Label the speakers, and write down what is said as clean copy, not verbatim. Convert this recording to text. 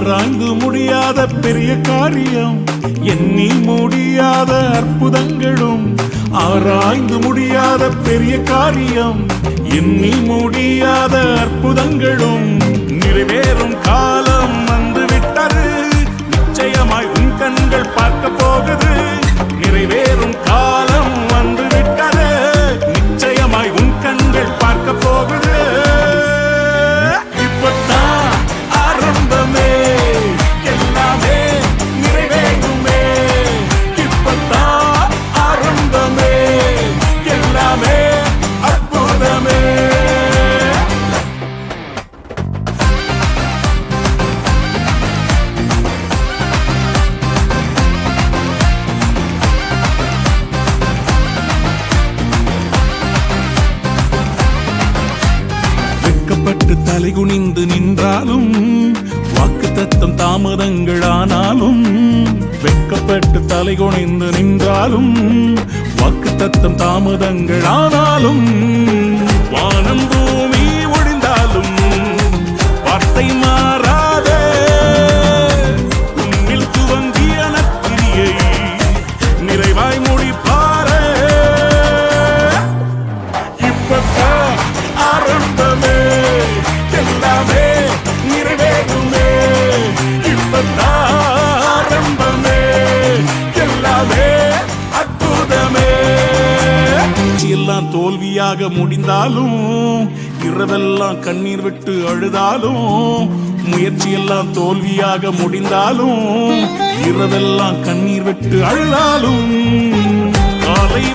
Speaker 1: ஆராய்ந்து முடியாத பெரிய காரியம், எண்ணி முடியாத அற்புதங்களும். ஆராய்ந்து முடியாத பெரிய காரியம், எண்ணி முடியாத அற்புதங்களும். நிறைவேறும் காலம் வந்து விட்டது, நிச்சயமாய் உன் கண்கள் பார்க்க போகுது. நிறைவேறும் காலம் வந்து விட்டது, நிச்சயமாய் உன் கண்கள் பார்க்க போகுது. இப்பத்தான் ஆரம்பமே, எல்லாமே நிறைவேறுமே. இப்பத்தான் ஆரம்பமே, எல்லாமே அற்புதமே. வெட்கப்பட்டு தலைகுனிந்து நின்றாலும், வாக்குத்தத்தம் தாமதங்கள் ஆனாலும். வெட்கப்பட்டு தலைகுனிந்து நின்றாலும், வாக்குத்தத்தம் தாமதங்கள் ஆனாலும். வானம் பூமி ஒழிந்தாலும் வார்த்தை மாறாதே. உன்னில் துவங்கிய நற்கிரியை நிறைவாய் முடிப்பாரே. இப்பத்தான் ஆரம்பமே, எல்லாமே நிறைவேறுமே. இப்பத்தான் ஆரம்பமே, எல்லாமே அற்புதமே. எல்லாம் தோல்வியாக முடிந்தாலும், இரவெல்லாம் கண்ணீர் விட்டு அழுதாலும். முயற்சி எல்லாம் தோல்வியாக முடிந்தாலும், இரவெல்லாம் கண்ணீர் விட்டு அழுதாலும். காலை